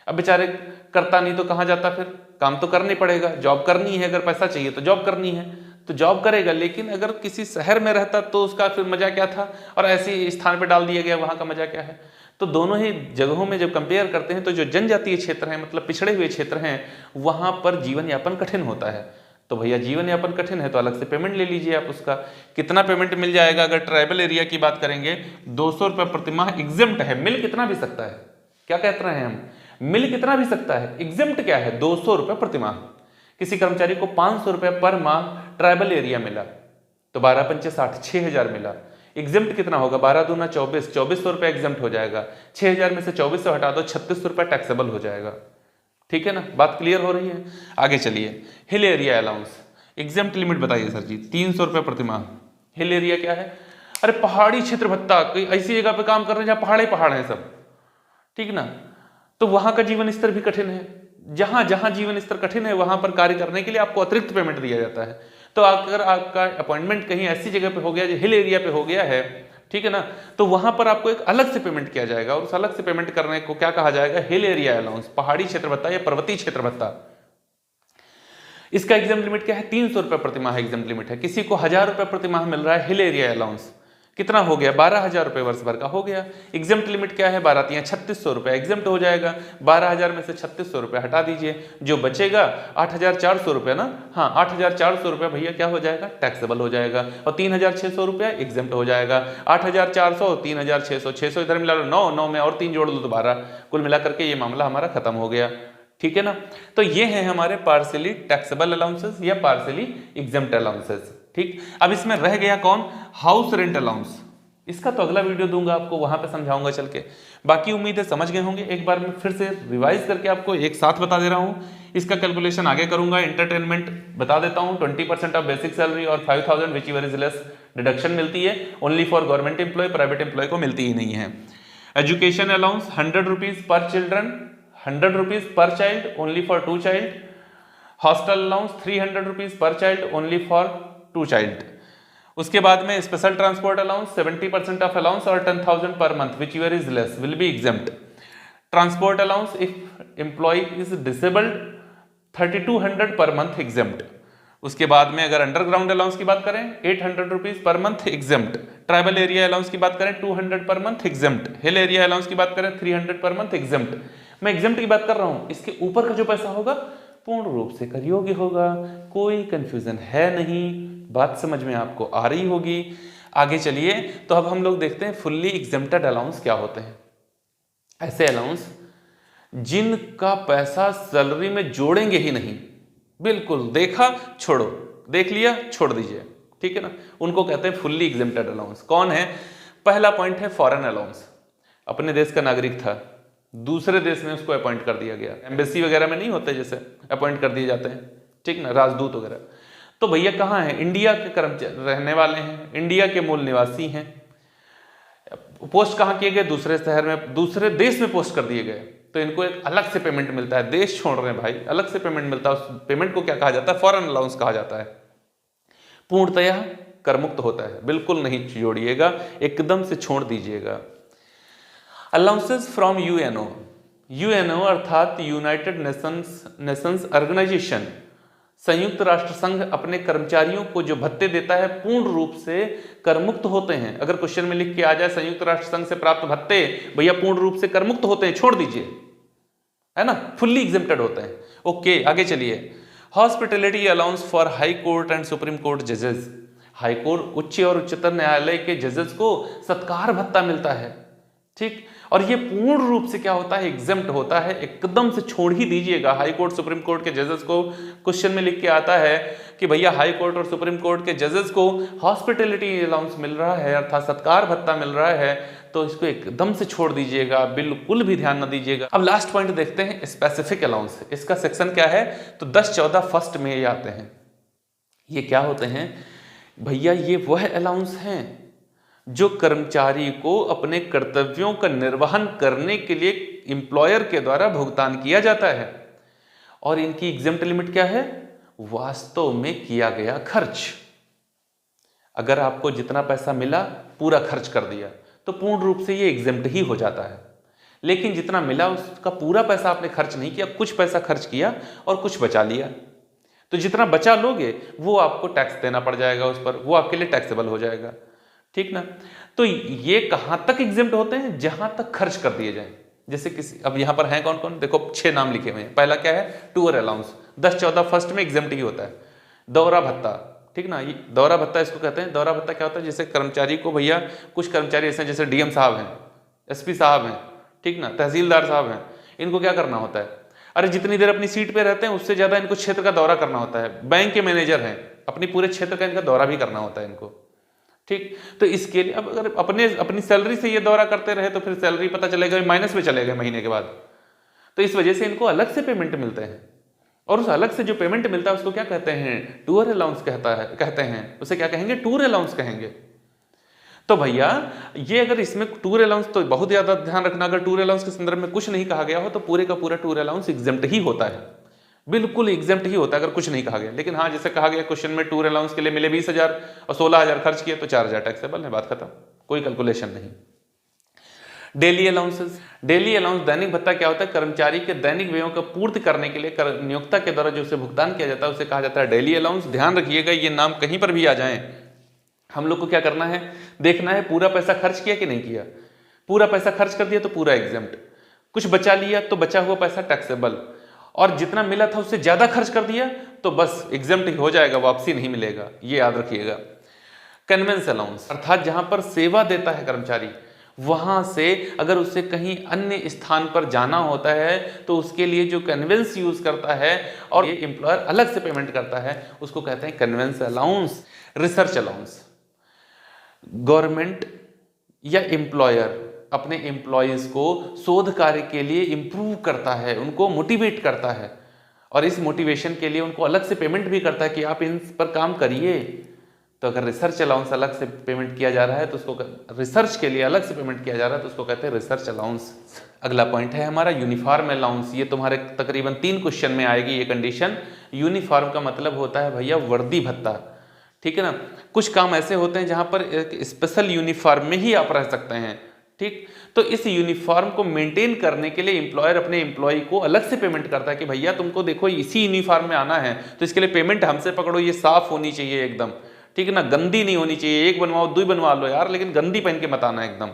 अब बेचारे करता नहीं तो कहाँ जाता, फिर काम तो करनी पड़ेगा, जॉब करनी है, अगर पैसा चाहिए तो जॉब करनी है तो जॉब करेगा, लेकिन अगर किसी शहर में रहता तो उसका फिर मजा क्या था, और ऐसे स्थान पर डाल दिया गया, वहां का मजा क्या है। तो दोनों ही जगहों में जब कंपेयर करते हैं तो जो जनजातीय क्षेत्र हैं, मतलब पिछड़े हुए क्षेत्र हैं, वहां पर जीवन यापन कठिन होता है। तो भैया जीवन यापन कठिन है तो अलग से पेमेंट ले लीजिए आप उसका। कितना पेमेंट मिल जाएगा, अगर ट्राइबल एरिया की बात करेंगे 200 रुपये प्रतिमाह एग्जेम्प्ट है। मिल कितना भी सकता है, क्या कहते रहे हैं हम, मिल कितना भी सकता है, एग्जेम्प्ट क्या है, 200 रुपये प्रतिमाह। किसी कर्मचारी को 500 रुपये पर माह ट्राइबल एरिया मिला तो 12 पंचे 60, 6,000 मिला। एग्जेम्प्ट कितना होगा, 12 दूना 24, 2400 रुपये एग्जेम्प्ट हो जाएगा। 6,000 में से 2400 हटा दो, 3600 रुपये टैक्सेबल हो जाएगा। ठीक है ना, बात क्लियर हो रही है? आगे चलिए। Hill area allowance, exempt limit बताइए सर जी, 300 रुपये प्रतिमाह। हिल एरिया क्या है, अरे पहाड़ी क्षेत्र भत्ता, कोई ऐसी जगह पे काम कर रहे हैं जहाँ पहाड़ ही पहाड़ हैं सब, ठीक ना, तो वहां का जीवन स्तर भी कठिन है। जहां जहां जीवन स्तर कठिन है वहां पर कार्य करने के लिए आपको अतिरिक्त पेमेंट दिया जाता है। तो अगर आपका अपॉइंटमेंट कहीं ऐसी जगह पे हो गया जो हिल एरिया पे हो गया है, ठीक है ना, तो वहां पर आपको एक अलग से पेमेंट किया जाएगा, और उस अलग से पेमेंट करने को क्या कहा जाएगा, हिल एरिया अलाउंस, पहाड़ी क्षेत्र भत्ता या पर्वतीय क्षेत्र भत्ता। इसका एग्जाम लिमिट क्या है, 300 रुपये प्रतिमाह एग्जाम लिमिट है। किसी को 1000 रुपये प्रतिमाह मिल रहा है हिल एरिया अलाउंस, कितना हो गया, 12,000 रुपये वर्ष भर का हो गया। एग्जाम लिमिट क्या है, 12 3600 रुपये एग्जाम हो जाएगा। 12,000 में से 3600 रुपये हटा दीजिए, जो बचेगा 8,400 रुपये ना, हाँ 8,400 रुपये भैया क्या हो जाएगा, टैक्सेबल हो जाएगा, और 3,600 रुपये एग्जाम हो जाएगा। 8,400 और 3,600, 600 इधर मिला लो, 9 में और 3 जोड़ लो तो 12, कुल मिला करके ये मामला हमारा खत्म हो गया। ठीक है ना, तो ये हैं हमारे पार्शियली टैक्सेबल अलाउंसेस या पार्शियली एग्जम्प्ट अलाउंसेस। ठीक, अब इसमें रह गया कौन, हाउस रेंट अलाउंस। इसका तो अगला वीडियो दूंगा आपको, वहां पे समझाऊंगा चल के। बाकी उम्मीद है समझ गए होंगे। एक बार मैं फिर से रिवाइज करके आपको एक साथ बता दे रहा हूं। इसका कैलकुलेशन आगे करूंगा। एंटरटेनमेंट बता देता हूं, 20% ऑफ बेसिक सैलरी और 5,000 whichever is less deduction मिलती है, only for government employ, private employ को मिलती ही नहीं है। Education allowance 100 rupees per children, 100 rupees per child, only for 2 child. Hostel allowance 300 rupees per child, only for 2 child. उसके बाद में special transport allowance 70% of allowance और 10,000 per month which your is less will be exempt. Transport allowance if employ is disabled 3,200 per month exempt. उसके बाद में अगर underground allowance की बात करें 800 rupees per month exempt. Tribal area allowance की बात करें 200 per month exempt. Hill area allowance की बात करें 300 पर मंथ एग्जेम्प्ट। मैं एग्जेम्प्ट की बात कर रहा हूं, इसके ऊपर का जो पैसा होगा पूर्ण रूप से कर योग्य होगा, कोई कंफ्यूजन है नहीं। बात समझ में आपको आ रही होगी। आगे चलिए, तो अब हम लोग देखते हैं फुल्ली एग्जेम्प्टेड अलाउंस क्या होते हैं। ऐसे अलाउंस जिनका पैसा सैलरी में जोड़ेंगे ही नहीं, बिल्कुल देखा छोड़ो, देख लिया छोड़ दीजिए, ठीक है ना, उनको कहते हैं फुल्ली एग्जेम्प्टेड अलाउंस। कौन है, पहला पॉइंट है फॉरेन अलाउंस। अपने देश का नागरिक था, दूसरे देश में उसको अपॉइंट कर दिया गया। एम्बेसी वगैरह में नहीं होते जैसे अपॉइंट कर दिए जाते हैं, ठीक ना, राजदूत वगैरह। तो भैया कहाँ है, इंडिया के कर्मचारी रहने वाले हैं, इंडिया के मूल निवासी हैं, पोस्ट कहाँ किए गए, दूसरे शहर में, दूसरे देश में पोस्ट कर दिए गए, तो इनको एक अलग से पेमेंट मिलता है। देश छोड़ रहे हैं भाई, अलग से पेमेंट मिलता है। उस पेमेंट को क्या कहा जाता है, फॉरेन अलाउंस कहा जाता है। पूर्णतया करमुक्त होता है, बिल्कुल नहीं जोड़िएगा, एकदम से छोड़ दीजिएगा। अलाउंसेस फ्रॉम यूएनओ, यूएनओ अर्थात यूनाइटेड नेशंस ऑर्गेनाइजेशन, संयुक्त राष्ट्र संघ अपने कर्मचारियों को जो भत्ते देता है पूर्ण रूप से करमुक्त होते हैं। अगर क्वेश्चन में लिख के आ जाए संयुक्त राष्ट्र संघ से प्राप्त भत्ते भैया पूर्ण रूप से करमुक्त होते हैं, छोड़ दीजिए, है ना, फुल्ली एग्जेम्प्टेड होते हैं। ओके, आगे चलिए। Hospitality allowance for high court and supreme court जजेस, हाई कोर्ट उच्च और उच्चतर न्यायालय के जजेस को सत्कार भत्ता मिलता है, ठीक। और ये पूर्ण रूप से क्या होता है, एग्जेम्प्ट होता है, एकदम से छोड़ ही दीजिएगा। हाई कोर्ट सुप्रीम कोर्ट के जजेस को क्वेश्चन में लिख के आता है कि भैया हाई कोर्ट और सुप्रीम कोर्ट के जजेस को हॉस्पिटैलिटी अलाउंस मिल रहा है अर्थात सत्कार भत्ता मिल रहा है, तो इसको एकदम से छोड़ दीजिएगा, बिल्कुल भी ध्यान न दीजिएगा। अब लास्ट पॉइंट देखते हैं, स्पेसिफिक अलाउंस। इसका सेक्शन क्या है, तो 10-14 फर्स्ट में ये आते हैं। ये क्या होते हैं भैया, ये वह अलाउंस हैं जो कर्मचारी को अपने कर्तव्यों का निर्वहन करने के लिए एम्प्लॉयर के द्वारा भुगतान किया जाता है। और इनकी एग्जेम्प्ट लिमिट क्या है, वास्तव में किया गया खर्च। अगर आपको जितना पैसा मिला पूरा खर्च कर दिया तो पूर्ण रूप से ये एग्जेम्प्ट ही हो जाता है। लेकिन जितना मिला उसका पूरा पैसा आपने खर्च नहीं किया, कुछ पैसा खर्च किया और कुछ बचा लिया, तो जितना बचा लोगे वो आपको टैक्स देना पड़ जाएगा उस पर, वो आपके लिए टैक्सेबल हो जाएगा, ठीक ना। तो ये कहां तक एग्जेम्प्ट होते हैं, जहां तक खर्च कर दिए जाए। जैसे किसी, अब यहां पर हैं कौन कौन, देखो 6 नाम लिखे हुए हैं। पहला क्या है, टूर अलाउंस, 10-14 फर्स्ट में एग्जेम्प्ट ही होता है। दौरा भत्ता, ठीक ना, ये दौरा भत्ता इसको कहते हैं। दौरा भत्ता क्या होता है, जैसे कर्मचारी को, भैया कुछ कर्मचारी ऐसे हैं जैसे डीएम साहब हैं, एसपी साहब हैं, ठीक ना, तहसीलदार साहब हैं, इनको क्या करना होता है, अरे जितनी देर अपनी सीट पे रहते हैं उससे ज्यादा इनको क्षेत्र का दौरा करना होता है। बैंक के मैनेजर हैं, अपनी पूरे क्षेत्र का इनका दौरा भी करना होता है इनको, ठीक। तो इसके लिए अब अगर अपनी सैलरी से ये दौरा करते रहे तो फिर सैलरी पता चलेगा माइनस में चले गए महीने के बाद, तो इस वजह से इनको अलग से पेमेंट मिलते हैं। और उस अलग से जो पेमेंट मिलता है उसको क्या कहते हैं, टूर अलाउंस कहते हैं। उसे क्या कहेंगे, टूर अलाउंस कहेंगे। तो भैया ये अगर इसमें टूर अलाउंस, तो बहुत ज्यादा ध्यान रखना, अगर टूर अलाउंस के संदर्भ में कुछ नहीं कहा गया हो तो पूरे का पूरा टूर अलाउंस एग्जेम्प्ट ही होता है, बिल्कुल एग्जेम्प्ट ही होता है अगर कुछ नहीं कहा गया। लेकिन हाँ, जैसे कहा गया क्वेश्चन में टूर अलाउंस के लिए मिले 20,000 और 16,000 खर्च किए तो 4,000 टैक्सेबल है, बात खत्म, कोई कैलकुलेशन नहीं। डेली अलाउंसेस, डेली अलाउंस दैनिक भत्ता क्या होता है, कर्मचारी के दैनिक व्ययों का पूर्ति करने के लिए नियोक्ता के द्वारा जो उसे भुगतान किया जाता है उसे कहा जाता है डेली अलाउंस। ध्यान रखिएगा ये नाम कहीं पर भी आ जाए, हम लोग को क्या करना है, देखना है पूरा पैसा खर्च किया कि नहीं किया। पूरा पैसा खर्च कर दिया तो पूरा एग्जेम्प्ट, कुछ बचा लिया तो बचा हुआ पैसा टैक्सेबल, और जितना मिला था उससे ज्यादा खर्च कर दिया तो बस एग्जेम्प्ट ही हो जाएगा, वापसी नहीं मिलेगा, ये याद रखिएगा। कन्वेंस अलाउंस अर्थात जहां पर सेवा देता है कर्मचारी, वहां से अगर उसे कहीं अन्य स्थान पर जाना होता है तो उसके लिए जो कन्वेंस यूज करता है और ये एम्प्लॉयर अलग से पेमेंट करता है उसको कहते हैं convince allowance. Research allowance, government या एम्प्लॉयर अपने एम्प्लॉयज को शोध कार्य के लिए इंप्रूव करता है, उनको मोटिवेट करता है, और इस मोटिवेशन के लिए उनको अलग से पेमेंट भी करता है कि आप इन पर काम करिए। तो अगर रिसर्च अलाउंस अलग से पेमेंट किया जा रहा है तो उसको, रिसर्च के लिए अलग से पेमेंट किया जा रहा है तो उसको कहते हैं रिसर्च अलाउंस। अगला पॉइंट है हमारा यूनिफॉर्म अलाउंस। ये तुम्हारे तकरीबन 3 क्वेश्चन में आएगी ये कंडीशन। यूनिफॉर्म का मतलब होता है भैया वर्दी भत्ता, ठीक है ना। कुछ काम ऐसे होते हैं जहां पर स्पेशल यूनिफॉर्म में ही आप रह सकते हैं, ठीक। तो इस यूनिफॉर्म को मेंटेन करने के लिए एम्प्लॉयर अपने एम्प्लॉय को अलग से पेमेंट करता है कि भैया तुमको देखो इसी यूनिफॉर्म में आना है तो इसके लिए पेमेंट हमसे पकड़ो, ये साफ होनी चाहिए एकदम, ठीक है ना, गंदी नहीं होनी चाहिए, एक बनवाओ 2 बनवा लो यार, लेकिन गंदी पहन के मत आना एकदम,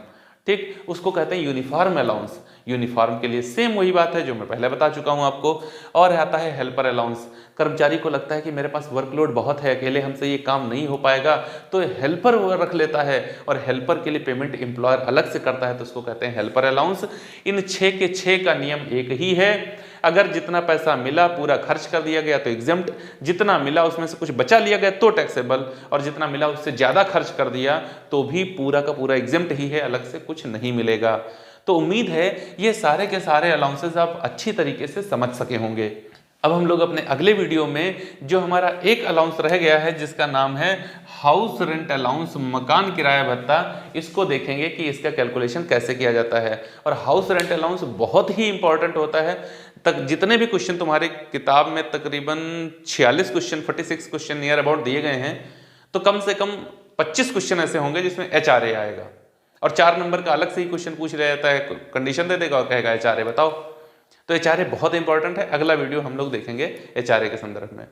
ठीक। उसको कहते हैं यूनिफॉर्म अलाउंस। यूनिफॉर्म के लिए सेम वही बात है जो मैं पहले बता चुका हूं आपको। और आता है हेल्पर अलाउंस। कर्मचारी को लगता है कि मेरे पास वर्कलोड बहुत है, अकेले हमसे ये काम नहीं हो पाएगा, तो हेल्पर वो रख लेता है और हेल्पर के लिए पेमेंट एम्प्लॉयर अलग से करता है, तो उसको कहते हैं हेल्पर अलाउंस। इन 6 के 6 का नियम एक ही है, अगर जितना पैसा मिला पूरा खर्च कर दिया गया तो एग्जेम्प्ट, जितना मिला उसमें से कुछ बचा लिया गया तो टैक्सेबल, और जितना मिला उससे ज्यादा खर्च कर दिया तो भी पूरा का पूरा एग्जेम्प्ट ही है, अलग से कुछ नहीं मिलेगा। तो उम्मीद है ये सारे के सारे अलाउंसेस आप अच्छी तरीके से समझ सके होंगे। अब हम लोग अपने अगले वीडियो में जो हमारा एक अलाउंस रह गया है जिसका नाम है हाउस रेंट अलाउंस, मकान किराया भत्ता, इसको देखेंगे कि इसका कैलकुलेशन कैसे किया जाता है। और हाउस रेंट अलाउंस बहुत ही इंपॉर्टेंट होता है। तक जितने भी क्वेश्चन तुम्हारे किताब में तकरीबन 46 क्वेश्चन 46 क्वेश्चन नियर अबाउट दिए गए हैं, तो कम से कम 25 क्वेश्चन ऐसे होंगे जिसमें HRA आएगा, और 4 नंबर का अलग से ही क्वेश्चन पूछ रहा जाता है, कंडीशन दे देगा और कहेगा HRA बताओ। तो HRA बहुत इंपॉर्टेंट है। अगला वीडियो हम लोग देखेंगे HRA के संदर्भ में।